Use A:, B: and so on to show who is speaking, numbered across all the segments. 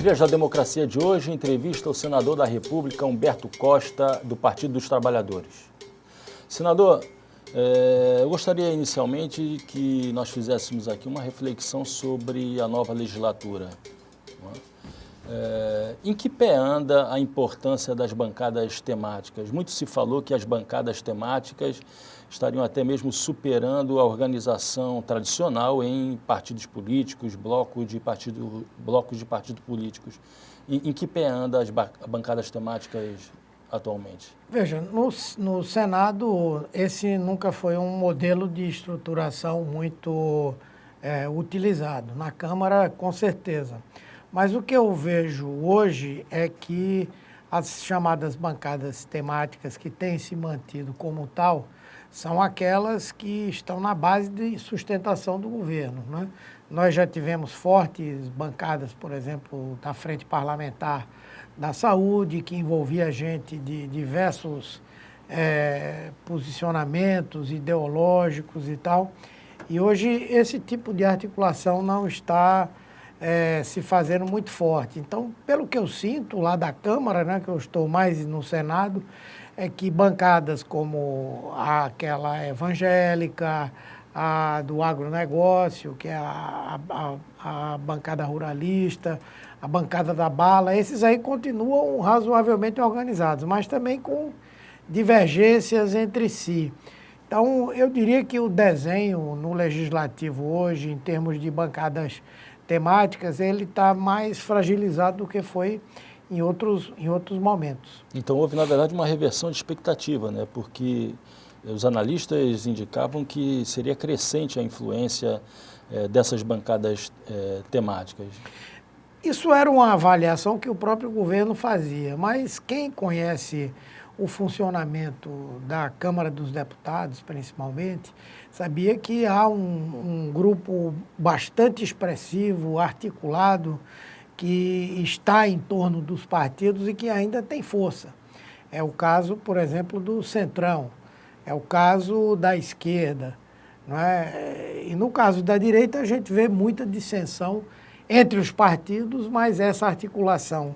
A: Dias da Democracia de hoje, entrevista ao senador da República, Humberto Costa, do Partido dos Trabalhadores. Senador, eu gostaria inicialmente que nós fizéssemos aqui uma reflexão sobre a nova legislatura. Em que pé anda a importância das bancadas temáticas? Muito se falou que as bancadas temáticas estariam até mesmo superando a organização tradicional em partidos políticos, blocos de partidos políticos. Em que pé anda as bancadas temáticas atualmente?
B: Veja, no Senado, esse nunca foi um modelo de estruturação muito utilizado. Na Câmara, com certeza. Mas o que eu vejo hoje é que as chamadas bancadas temáticas que têm se mantido como tal são aquelas que estão na base de sustentação do governo, né? Nós já tivemos fortes bancadas, por exemplo, da Frente Parlamentar da Saúde, que envolvia gente de diversos posicionamentos ideológicos e tal. E hoje esse tipo de articulação não está se fazendo muito forte. Então, pelo que eu sinto lá da Câmara, né, que eu estou mais no Senado, é que bancadas como aquela evangélica, a do agronegócio, que é a bancada ruralista, a bancada da bala, esses aí continuam razoavelmente organizados, mas também com divergências entre si. Então, eu diria que o desenho no Legislativo hoje, em termos de bancadas temáticas, ele está mais fragilizado do que foi em outros momentos.
A: Então houve, na verdade, uma reversão de expectativa, né? Porque os analistas indicavam que seria crescente a influência dessas bancadas temáticas.
B: Isso era uma avaliação que o próprio governo fazia, mas quem conhece o funcionamento da Câmara dos Deputados, principalmente, sabia que há um grupo bastante expressivo, articulado, que está em torno dos partidos e que ainda tem força. É o caso, por exemplo, do Centrão, é o caso da esquerda, não é? E no caso da direita a gente vê muita dissensão entre os partidos, mas essa articulação,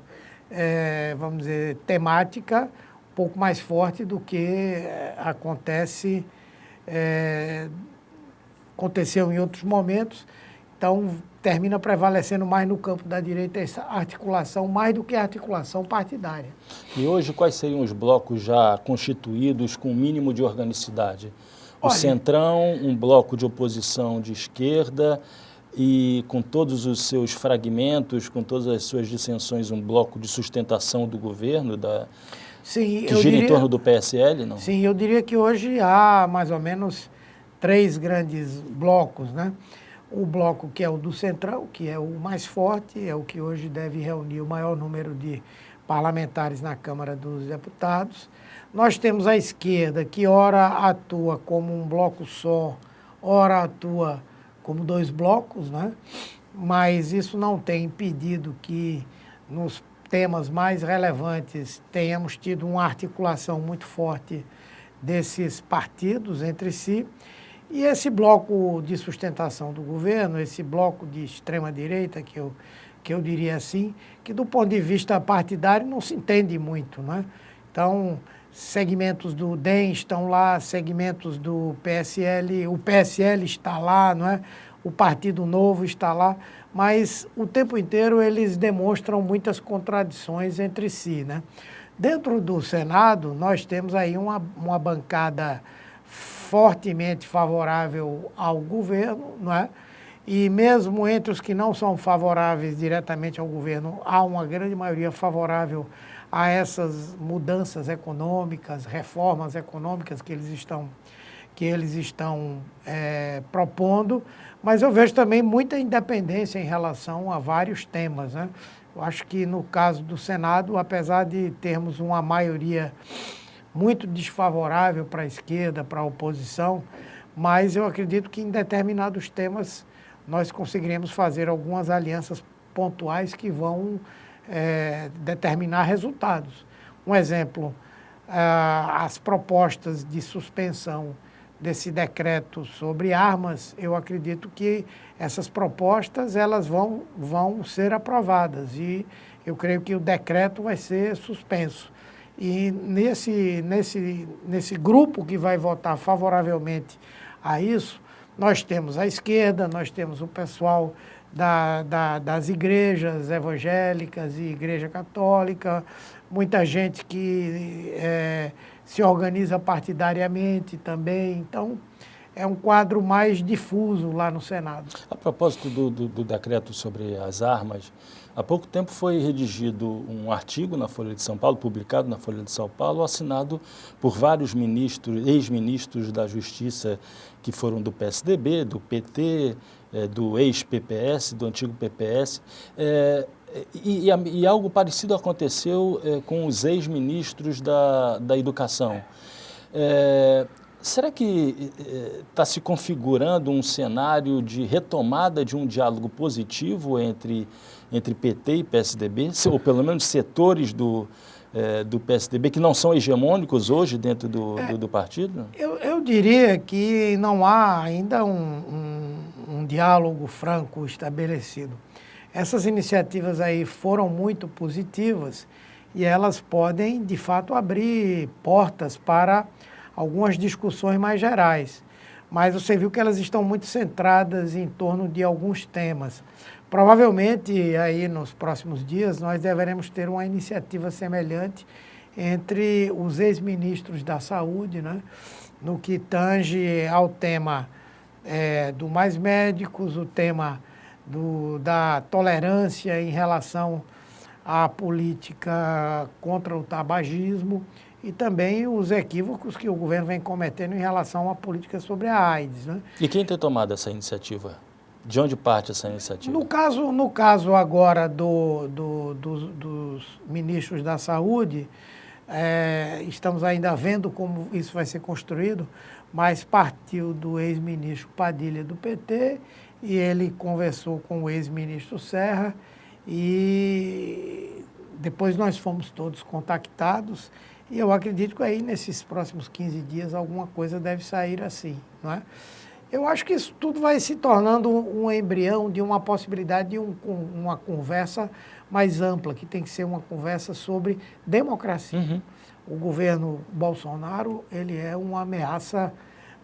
B: vamos dizer, temática, um pouco mais forte do que aconteceu em outros momentos. Então, termina prevalecendo mais no campo da direita essa articulação, mais do que a articulação partidária.
A: E hoje, quais seriam os blocos já constituídos com o mínimo de organicidade? O
B: Olha,
A: Centrão, um bloco de oposição de esquerda e, com todos os seus fragmentos, com todas as suas dissensões, um bloco de sustentação do governo, que gira em torno do PSL, não?
B: Sim, eu diria que hoje há mais ou menos 3 grandes blocos, né? O bloco que é o do Centrão, que é o mais forte, é o que hoje deve reunir o maior número de parlamentares na Câmara dos Deputados. Nós temos a esquerda, que ora atua como um bloco só, ora atua como 2 blocos, né? Mas isso não tem impedido que nos temas mais relevantes tenhamos tido uma articulação muito forte desses partidos entre si. E esse bloco de sustentação do governo, esse bloco de extrema-direita, que eu diria assim, que do ponto de vista partidário não se entende muito, né? Então, segmentos do DEM estão lá, segmentos do PSL, o PSL está lá, não é? O Partido Novo está lá, mas o tempo inteiro eles demonstram muitas contradições entre si, né? Dentro do Senado, nós temos aí uma bancada fortemente favorável ao governo, não é? E mesmo entre os que não são favoráveis diretamente ao governo, há uma grande maioria favorável a essas mudanças econômicas, reformas econômicas que eles estão propondo, mas eu vejo também muita independência em relação a vários temas, né? Eu acho que no caso do Senado, apesar de termos uma maioria muito desfavorável para a esquerda, para a oposição, mas eu acredito que em determinados temas nós conseguiremos fazer algumas alianças pontuais que vão determinar resultados. Um exemplo, as propostas de suspensão desse decreto sobre armas, eu acredito que essas propostas elas vão ser aprovadas e eu creio que o decreto vai ser suspenso. E nesse grupo que vai votar favoravelmente a isso, nós temos a esquerda, nós temos o pessoal das igrejas evangélicas e igreja católica, muita gente que se organiza partidariamente também. Então, é um quadro mais difuso lá no Senado.
A: A propósito do decreto sobre as armas, há pouco tempo foi redigido um artigo na Folha de São Paulo, publicado na Folha de São Paulo, assinado por vários ministros, ex-ministros da Justiça que foram do PSDB, do PT, do ex-PPS, do antigo PPS. E algo parecido aconteceu com os ex-ministros da Educação. Será que está se configurando um cenário de retomada de um diálogo positivo entre PT e PSDB, ou pelo menos setores do PSDB que não são hegemônicos hoje dentro do partido?
B: Eu diria que não há ainda um diálogo franco estabelecido. Essas iniciativas aí foram muito positivas e elas podem, de fato, abrir portas para algumas discussões mais gerais, mas você viu que elas estão muito centradas em torno de alguns temas. Provavelmente, aí nos próximos dias, nós deveremos ter uma iniciativa semelhante entre os ex-ministros da Saúde, né, no que tange ao tema do Mais Médicos, o tema da tolerância em relação à política contra o tabagismo, e também os equívocos que o governo vem cometendo em relação à política sobre a AIDS, né?
A: E quem tem tomado essa iniciativa? De onde parte essa iniciativa?
B: No caso agora dos ministros da Saúde, estamos ainda vendo como isso vai ser construído, mas partiu do ex-ministro Padilha do PT e ele conversou com o ex-ministro Serra e depois nós fomos todos contactados. E eu acredito que aí, nesses próximos 15 dias, alguma coisa deve sair assim, não é? Eu acho que isso tudo vai se tornando um embrião de uma possibilidade de uma conversa mais ampla, que tem que ser uma conversa sobre democracia.
A: Uhum.
B: O governo Bolsonaro, ele é uma ameaça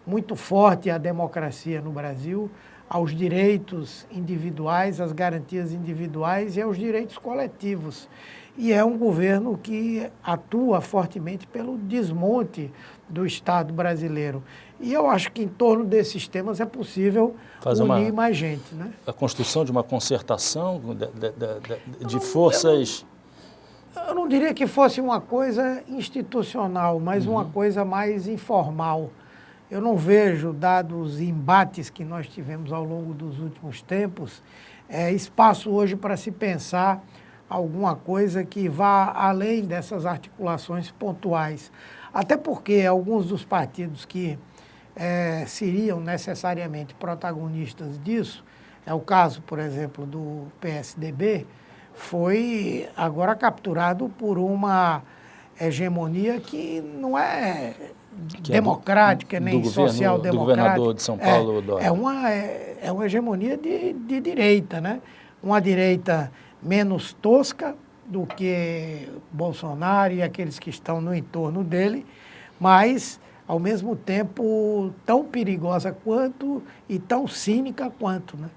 B: muito forte à democracia no Brasil, aos direitos individuais, às garantias individuais e aos direitos coletivos. E é um governo que atua fortemente pelo desmonte do Estado brasileiro. E eu acho que em torno desses temas é possível unir mais gente, né?
A: A construção de uma concertação de forças...
B: Eu não diria que fosse uma coisa institucional, mas uma coisa mais informal. Eu não vejo, dados os embates que nós tivemos ao longo dos últimos tempos, espaço hoje para se pensar alguma coisa que vá além dessas articulações pontuais. Até porque alguns dos partidos que seriam necessariamente protagonistas disso, é o caso, por exemplo, do PSDB, foi agora capturado por uma hegemonia que não é democrática, nem social-democrática.
A: Do governador de São Paulo, Dória.
B: É uma hegemonia de direita, né? Uma direita menos tosca do que Bolsonaro e aqueles que estão no entorno dele, mas, ao mesmo tempo, tão perigosa quanto e tão cínica quanto, né?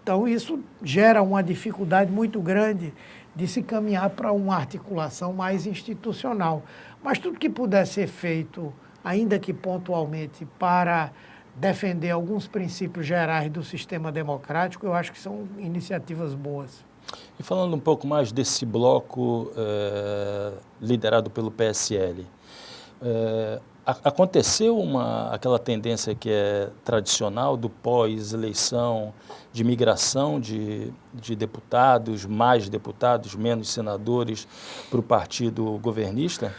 B: Então, isso gera uma dificuldade muito grande de se caminhar para uma articulação mais institucional. Mas tudo que puder ser feito, ainda que pontualmente, para defender alguns princípios gerais do sistema democrático, eu acho que são iniciativas boas.
A: E falando um pouco mais desse bloco liderado pelo PSL, aconteceu aquela tendência que é tradicional do pós-eleição de migração de deputados, mais deputados, menos senadores para o partido governista?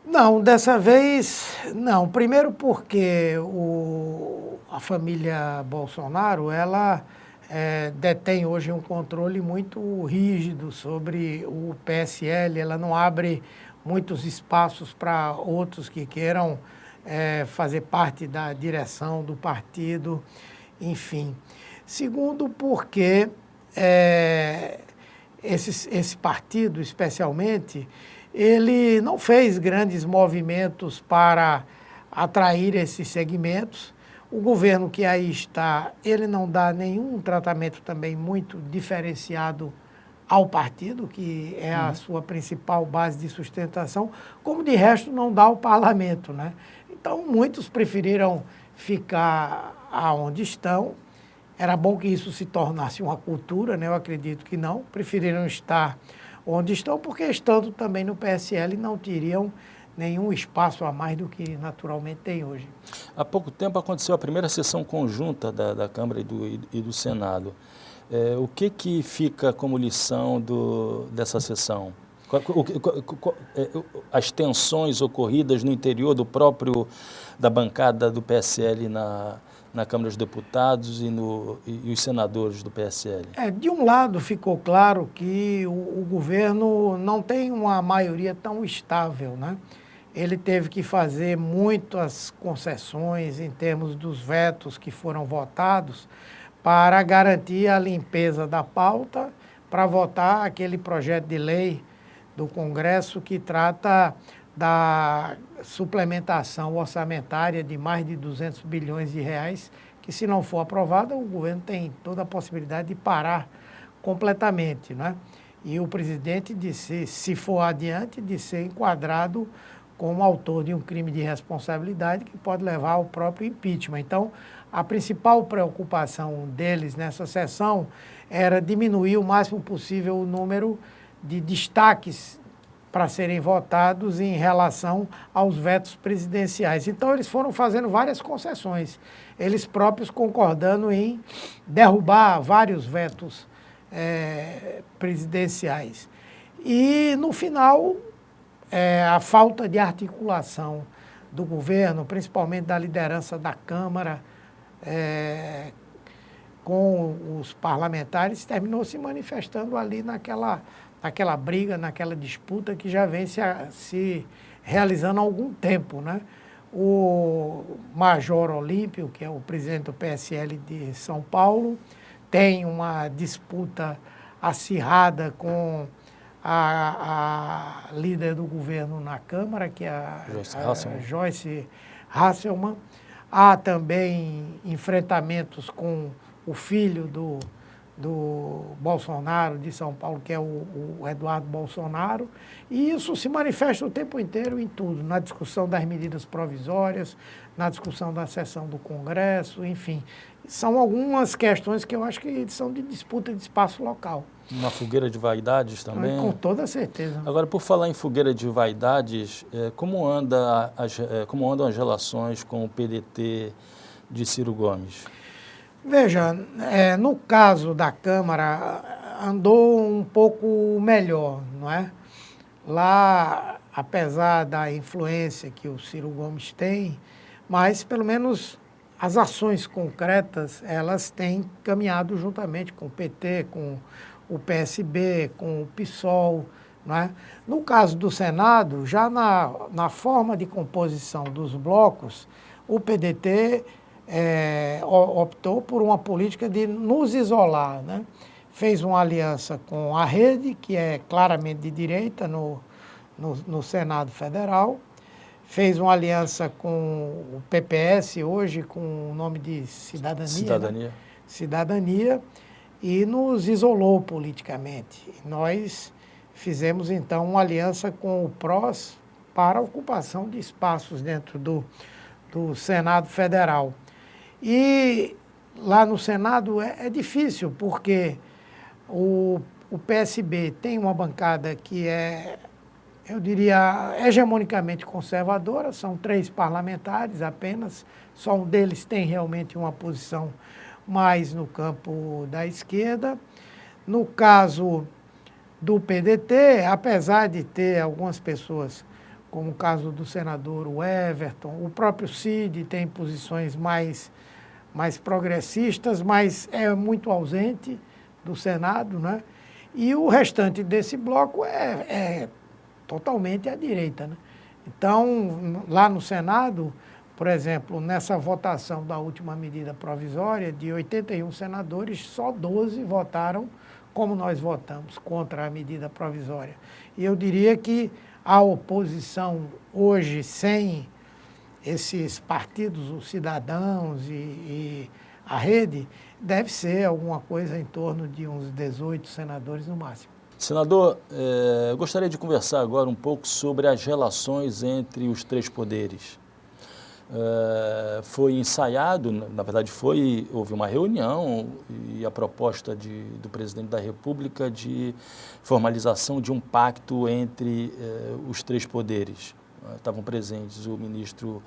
B: Não, dessa vez não. Primeiro porque a família Bolsonaro, ela detém hoje um controle muito rígido sobre o PSL, ela não abre muitos espaços para outros que queiram fazer parte da direção do partido, enfim. Segundo, porque esse partido, especialmente, ele não fez grandes movimentos para atrair esses segmentos. O governo que aí está, ele não dá nenhum tratamento também muito diferenciado ao partido, que é a sua principal base de sustentação, como de resto não dá ao parlamento, né? Então, muitos preferiram ficar aonde estão. Era bom que isso se tornasse uma cultura, né? Eu acredito que não. Preferiram estar onde estão, porque estando também no PSL não teriam nenhum espaço a mais do que naturalmente tem hoje.
A: Há pouco tempo aconteceu a primeira sessão conjunta da Câmara e do Senado. O que fica como lição dessa sessão? As tensões ocorridas no interior da bancada do PSL na Câmara dos Deputados e os senadores do PSL?
B: De um lado, ficou claro que o governo não tem uma maioria tão estável, né? Ele teve que fazer muitas concessões em termos dos vetos que foram votados para garantir a limpeza da pauta, para votar aquele projeto de lei do Congresso que trata da suplementação orçamentária de mais de 200 bilhões de reais, que se não for aprovada, o governo tem toda a possibilidade de parar completamente, né? E o presidente disse, se for adiante, de ser enquadrado como autor de um crime de responsabilidade que pode levar ao próprio impeachment. Então, a principal preocupação deles nessa sessão era diminuir o máximo possível o número de destaques para serem votados em relação aos vetos presidenciais. Então, eles foram fazendo várias concessões, eles próprios concordando em derrubar vários vetos presidenciais. E, no final, a falta de articulação do governo, principalmente da liderança da Câmara, com os parlamentares, terminou se manifestando ali naquela briga, naquela disputa que já vem se realizando há algum tempo, né? O Major Olímpio, que é o presidente do PSL de São Paulo, tem uma disputa acirrada com a líder do governo na Câmara, que é a Joyce Hasselmann. Há também enfrentamentos com o filho do Bolsonaro de São Paulo, que é o Eduardo Bolsonaro, e isso se manifesta o tempo inteiro em tudo, na discussão das medidas provisórias, na discussão da sessão do Congresso, enfim. São algumas questões que eu acho que são de disputa de espaço local.
A: Uma fogueira de vaidades também?
B: Com toda certeza.
A: Agora, por falar em fogueira de vaidades, como andam as relações com o PDT de Ciro Gomes?
B: Veja, no caso da Câmara, andou um pouco melhor, não é? Lá, apesar da influência que o Ciro Gomes tem, mas pelo menos as ações concretas, elas têm caminhado juntamente com o PT, com o PSB, com o PSOL, não é? No caso do Senado, já na forma de composição dos blocos, o PDT optou por uma política de nos isolar, né? Fez uma aliança com a Rede, que é claramente de direita no Senado Federal, fez uma aliança com o PPS, hoje com o nome de Cidadania. Né? Cidadania, e nos isolou politicamente. Nós fizemos, então, uma aliança com o PROS para a ocupação de espaços dentro do Senado Federal. E lá no Senado é difícil, porque o PSB tem uma bancada que eu diria, hegemonicamente conservadora, são 3 parlamentares apenas, só um deles tem realmente uma posição mais no campo da esquerda. No caso do PDT, apesar de ter algumas pessoas, como o caso do senador Everton, o próprio Cid tem posições mais progressistas, mas é muito ausente do Senado, né? E o restante desse bloco é totalmente à direita, né? Então, lá no Senado, Por exemplo, nessa votação da última medida provisória, de 81 senadores, só 12 votaram como nós votamos, contra a medida provisória. E eu diria que a oposição hoje, sem esses partidos, os cidadãos e a rede, deve ser alguma coisa em torno de uns 18 senadores no máximo.
A: Senador, eu gostaria de conversar agora um pouco sobre as relações entre os três poderes. Foi ensaiado, na verdade houve uma reunião e a proposta do presidente da República de formalização de um pacto entre os três poderes. Estavam presentes o ministro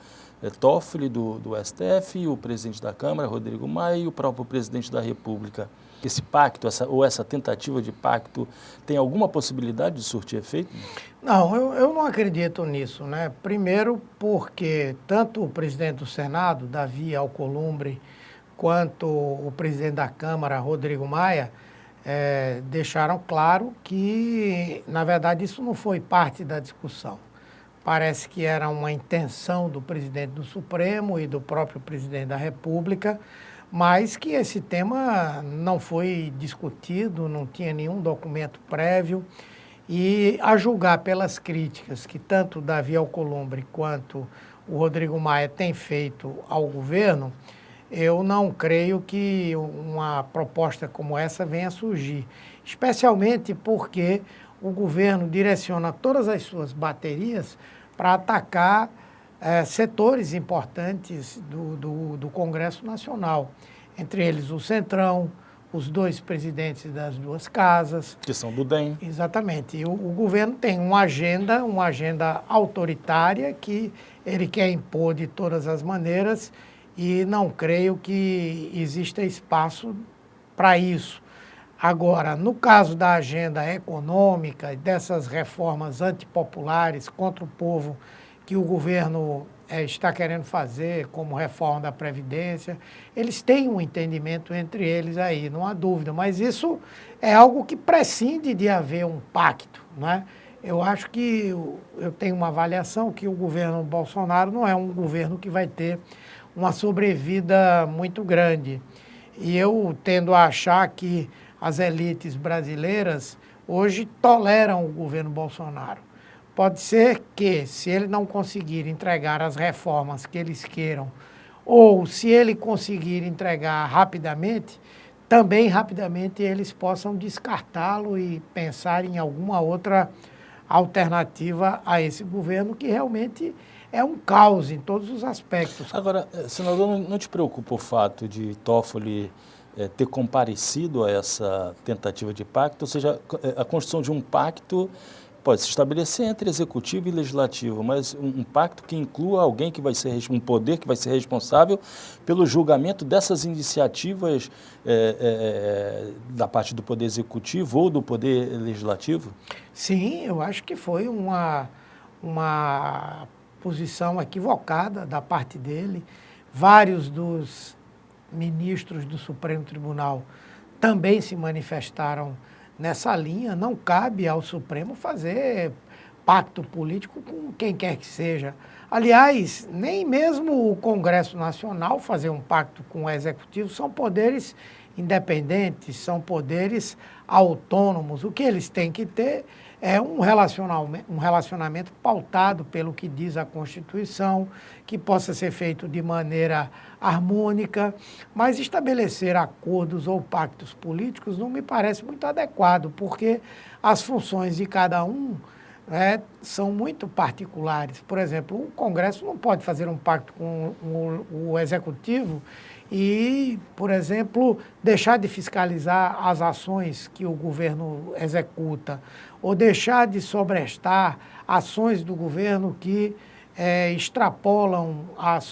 A: Toffoli, do STF, o presidente da Câmara, Rodrigo Maia, e o próprio presidente da República. Esse pacto, essa tentativa de pacto, tem alguma possibilidade de surtir efeito?
B: Não, eu não acredito nisso, né? Primeiro porque tanto o presidente do Senado, Davi Alcolumbre, quanto o presidente da Câmara, Rodrigo Maia, deixaram claro que, na verdade, isso não foi parte da discussão. Parece que era uma intenção do presidente do Supremo e do próprio presidente da República, mas que esse tema não foi discutido, não tinha nenhum documento prévio. E a julgar pelas críticas que tanto o Davi Alcolumbre quanto o Rodrigo Maia têm feito ao governo, eu não creio que uma proposta como essa venha a surgir, especialmente porque o governo direciona todas as suas baterias para atacar setores importantes do Congresso Nacional, entre eles o Centrão, os dois presidentes das duas casas.
A: Que são do DEM.
B: Exatamente. E o governo tem uma agenda autoritária que ele quer impor de todas as maneiras e não creio que exista espaço para isso. Agora, no caso da agenda econômica e dessas reformas antipopulares contra o povo que o governo está querendo fazer, como reforma da Previdência, eles têm um entendimento entre eles aí, não há dúvida, mas isso é algo que prescinde de haver um pacto, né? Eu acho que eu tenho uma avaliação que o governo Bolsonaro não é um governo que vai ter uma sobrevida muito grande. E eu tendo a achar que as elites brasileiras hoje toleram o governo Bolsonaro. Pode ser que, se ele não conseguir entregar as reformas que eles queiram, ou se ele conseguir entregar rapidamente, também rapidamente eles possam descartá-lo e pensar em alguma outra alternativa a esse governo, que realmente é um caos em todos os aspectos.
A: Agora, senador, não te preocupa o fato de Toffoli ter comparecido a essa tentativa de pacto? Ou seja, a construção de um pacto pode se estabelecer entre executivo e legislativo, mas um pacto que inclua alguém que vai ser, um poder que vai ser responsável pelo julgamento dessas iniciativas da parte do poder executivo ou do poder legislativo?
B: Sim, eu acho que foi uma posição equivocada da parte dele. Vários dos ministros do Supremo Tribunal também se manifestaram nessa linha. Não cabe ao Supremo fazer pacto político com quem quer que seja. Aliás, nem mesmo o Congresso Nacional fazer um pacto com o Executivo. São poderes independentes, são poderes autônomos. O que eles têm que ter é um relacionamento pautado pelo que diz a Constituição, que possa ser feito de maneira harmônica, mas estabelecer acordos ou pactos políticos não me parece muito adequado, porque as funções de cada um são muito particulares. Por exemplo, o Congresso não pode fazer um pacto com o Executivo e, por exemplo, deixar de fiscalizar as ações que o governo executa, ou deixar de sobrestar ações do governo que extrapolam as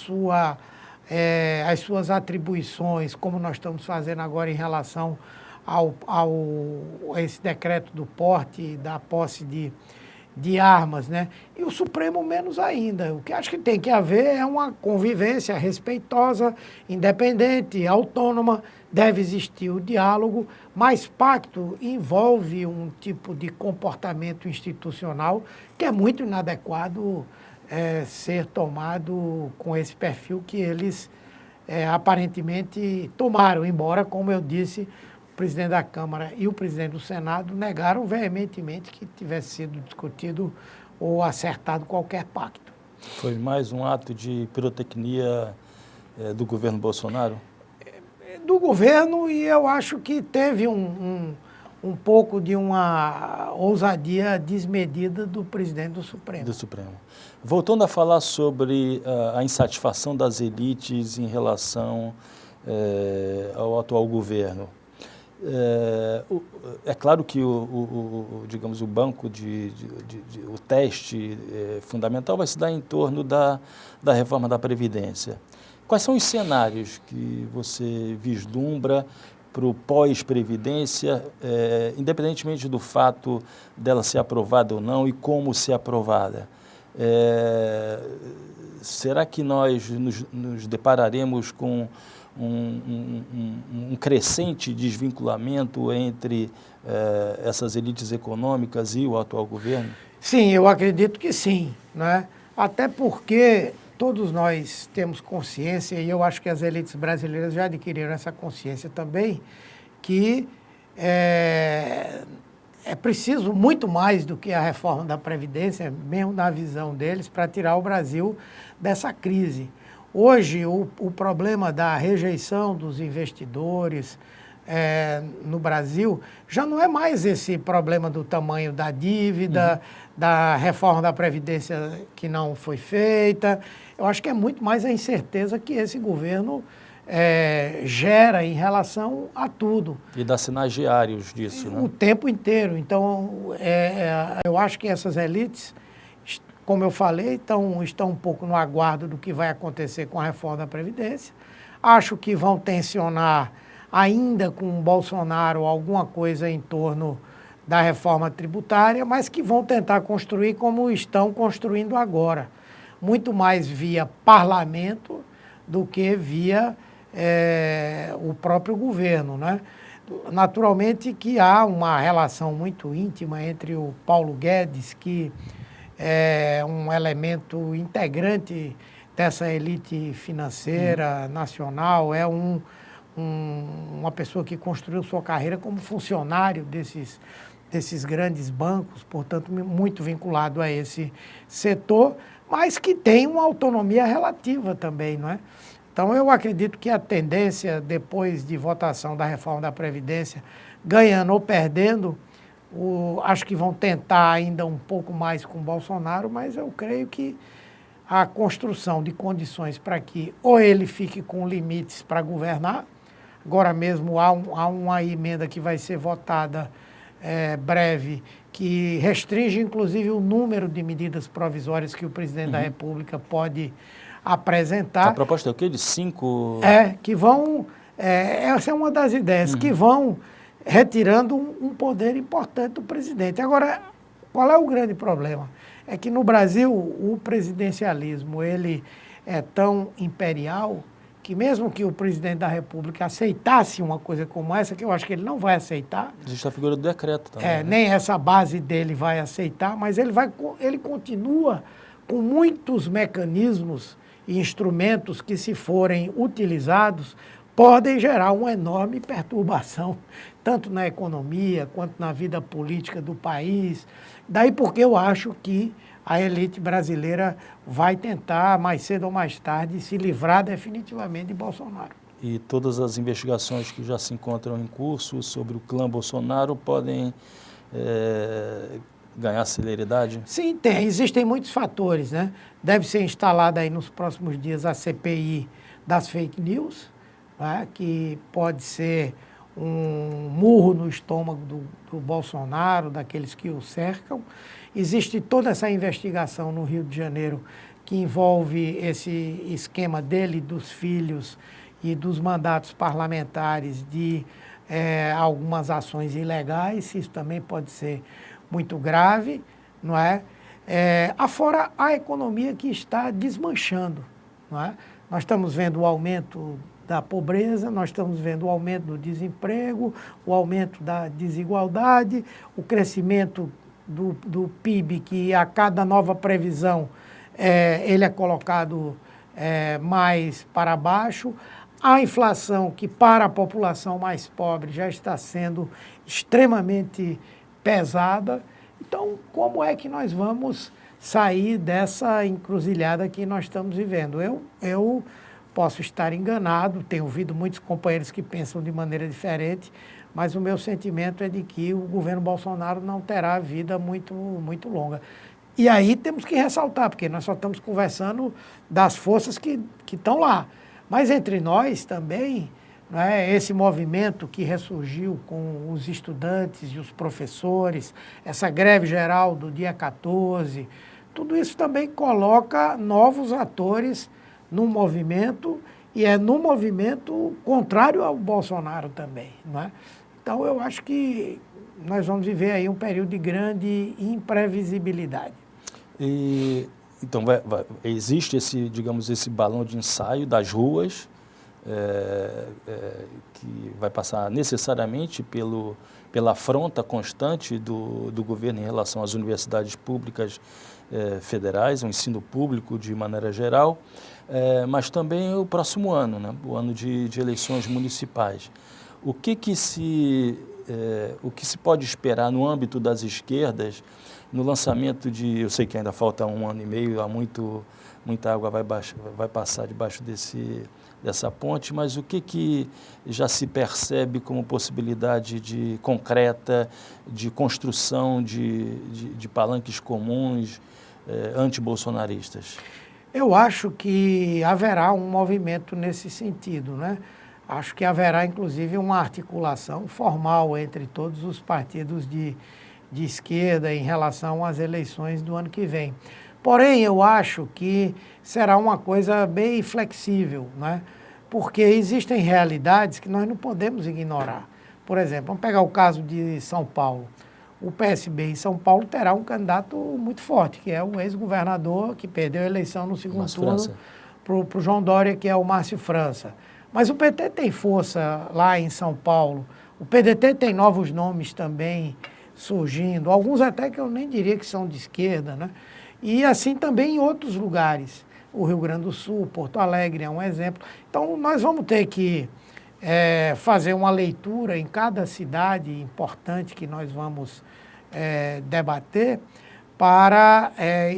B: suas atribuições, como nós estamos fazendo agora em relação a esse decreto do porte e da posse de armas, né? E o Supremo menos ainda. O que acho que tem que haver é uma convivência respeitosa, independente, autônoma, deve existir o diálogo, mas pacto envolve um tipo de comportamento institucional que é muito inadequado ser tomado com esse perfil que eles aparentemente tomaram, embora, como eu disse, o presidente da Câmara e o presidente do Senado negaram veementemente que tivesse sido discutido ou acertado qualquer pacto.
A: Foi mais um ato de pirotecnia do governo Bolsonaro?
B: Do governo, e eu acho que teve um pouco de uma ousadia desmedida do presidente do Supremo.
A: Do Supremo. Voltando a falar sobre a insatisfação das elites em relação ao atual governo. É claro que digamos, o banco o teste fundamental vai se dar em torno da reforma da Previdência. Quais são os cenários que você vislumbra para o pós-Previdência, independentemente do fato dela ser aprovada ou não e como ser aprovada? Será que nós nos depararemos com um crescente desvinculamento entre essas elites econômicas e o atual governo?
B: Sim, eu acredito que sim, né? Até porque todos nós temos consciência, e eu acho que as elites brasileiras já adquiriram essa consciência também, que é preciso muito mais do que a reforma da Previdência, mesmo na visão deles, para tirar o Brasil dessa crise. Hoje, o problema da rejeição dos investidores no Brasil já não é mais esse problema do tamanho da dívida, da reforma da Previdência que não foi feita. Eu acho que é muito mais a incerteza que esse governo gera em relação a tudo.
A: E dá sinais diários disso, né?
B: O tempo inteiro. Então, eu acho que essas elites, como eu falei, estão um pouco no aguardo do que vai acontecer com a reforma da Previdência. Acho que vão tensionar ainda com o Bolsonaro alguma coisa em torno da reforma tributária, mas que vão tentar construir como estão construindo agora. Muito mais via parlamento do que via o próprio governo, né? Naturalmente que há uma relação muito íntima entre o Paulo Guedes, que é um elemento integrante dessa elite financeira nacional, é uma pessoa que construiu sua carreira como funcionário desses grandes bancos, portanto, muito vinculado a esse setor, mas que tem uma autonomia relativa também, não é? Então, eu acredito que a tendência, depois de votação da reforma da Previdência, ganhando ou perdendo, acho que vão tentar ainda um pouco mais com o Bolsonaro, mas eu creio que a construção de condições para que ou ele fique com limites para governar, agora mesmo há uma emenda que vai ser votada breve, que restringe inclusive o número de medidas provisórias que o presidente da República pode apresentar.
A: A proposta é o quê? De 5?
B: Que vão... essa é uma das ideias, que vão retirando um poder importante do presidente. Agora, qual é o grande problema? É que no Brasil o presidencialismo ele é tão imperial que mesmo que o presidente da República aceitasse uma coisa como essa, que eu acho que ele não vai aceitar.
A: Existe a figura do decreto também. Né?
B: Nem essa base dele vai aceitar, mas ele continua com muitos mecanismos e instrumentos que, se forem utilizados, podem gerar uma enorme perturbação, tanto na economia quanto na vida política do país. Daí porque eu acho que a elite brasileira vai tentar, mais cedo ou mais tarde, se livrar definitivamente de Bolsonaro.
A: E todas as investigações que já se encontram em curso sobre o clã Bolsonaro podem ganhar celeridade?
B: Sim, existem muitos fatores, né? Deve ser instalada aí nos próximos dias a CPI das fake news, né? Que pode ser um murro no estômago do Bolsonaro, daqueles que o cercam. Existe toda essa investigação no Rio de Janeiro que envolve esse esquema dele, dos filhos e dos mandatos parlamentares de algumas ações ilegais. Isso também pode ser muito grave, não é? Afora a economia que está desmanchando, não é? Nós estamos vendo o aumento da pobreza, nós estamos vendo o aumento do desemprego, o aumento da desigualdade, o crescimento do PIB, que a cada nova previsão ele é colocado mais para baixo. A inflação, que para a população mais pobre já está sendo extremamente pesada. Então, como é que nós vamos sair dessa encruzilhada que nós estamos vivendo? Eu posso estar enganado, tenho ouvido muitos companheiros que pensam de maneira diferente, mas o meu sentimento é de que o governo Bolsonaro não terá vida muito, muito longa. E aí temos que ressaltar, porque nós só estamos conversando das forças que estão lá. Mas entre nós também, né, esse movimento que ressurgiu com os estudantes e os professores, essa greve geral do dia 14, tudo isso também coloca novos atores no movimento e é no movimento contrário ao Bolsonaro também, não é? Então eu acho que nós vamos viver aí um período de grande imprevisibilidade.
A: Então, existe esse, digamos, esse balão de ensaio das ruas, que vai passar necessariamente pela afronta constante do governo em relação às universidades públicas federais, o ensino público de maneira geral, mas também o próximo ano, né, o ano de eleições municipais. O que se pode esperar no âmbito das esquerdas no lançamento eu sei que ainda falta 1 ano e meio, muita água vai passar debaixo dessa ponte, mas o que já se percebe como possibilidade concreta de construção de palanques comuns antibolsonaristas?
B: Eu acho que haverá um movimento nesse sentido, né? Acho que haverá, inclusive, uma articulação formal entre todos os partidos de esquerda em relação às eleições do ano que vem. Porém, eu acho que será uma coisa bem flexível, né? Porque existem realidades que nós não podemos ignorar. Por exemplo, vamos pegar o caso de São Paulo. O PSB em São Paulo terá um candidato muito forte, que é o ex-governador que perdeu a eleição no segundo turno para o João Dória, que é o Márcio França. Mas o PT tem força lá em São Paulo. O PDT tem novos nomes também surgindo, alguns até que eu nem diria que são de esquerda, né? E assim também em outros lugares. O Rio Grande do Sul, Porto Alegre é um exemplo. Então, nós vamos ter que fazer uma leitura em cada cidade importante que nós vamos debater para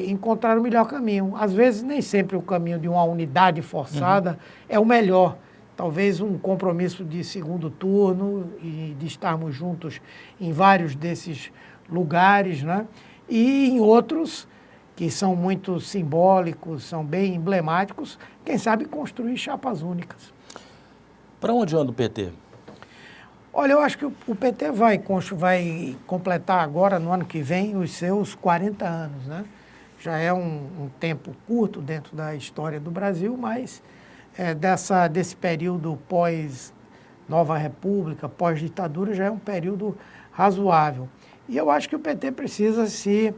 B: encontrar o melhor caminho. Às vezes, nem sempre o caminho de uma unidade forçada é o melhor. Talvez um compromisso de segundo turno e de estarmos juntos em vários desses lugares, né? E em outros que são muito simbólicos, são bem emblemáticos, quem sabe construir chapas únicas.
A: Para onde anda o PT?
B: Olha, eu acho que o PT vai completar agora, no ano que vem, os seus 40 anos, né? Já é um tempo curto dentro da história do Brasil, mas desse período pós-Nova República, pós-ditadura, já é um período razoável. E eu acho que o PT precisa se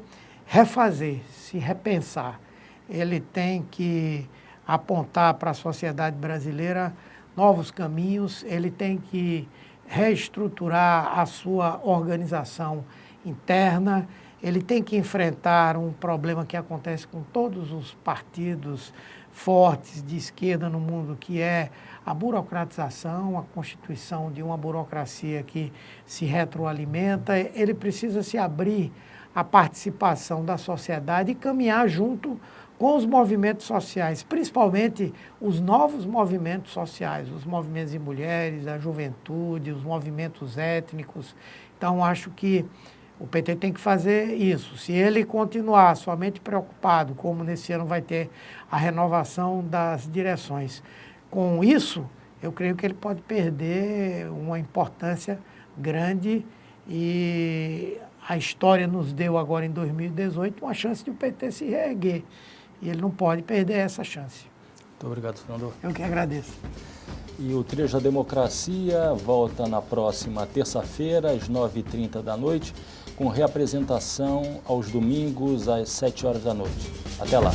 B: refazer, se repensar. Ele tem que apontar para a sociedade brasileira novos caminhos, ele tem que reestruturar a sua organização interna, ele tem que enfrentar um problema que acontece com todos os partidos fortes de esquerda no mundo, que é a burocratização, a constituição de uma burocracia que se retroalimenta. Ele precisa se abrir à participação da sociedade e caminhar junto com os movimentos sociais, principalmente os novos movimentos sociais, os movimentos de mulheres, a juventude, os movimentos étnicos. Então, acho que o PT tem que fazer isso. Se ele continuar somente preocupado, como nesse ano vai ter a renovação das direções, com isso, eu creio que ele pode perder uma importância grande e a história nos deu agora em 2018 uma chance de o PT se reerguer. E ele não pode perder essa chance.
A: Muito obrigado, senador.
B: Eu que agradeço.
A: E o Trilhos da Democracia volta na próxima terça-feira, às 9h30 da noite, com reapresentação aos domingos, às 7 horas da noite. Até lá.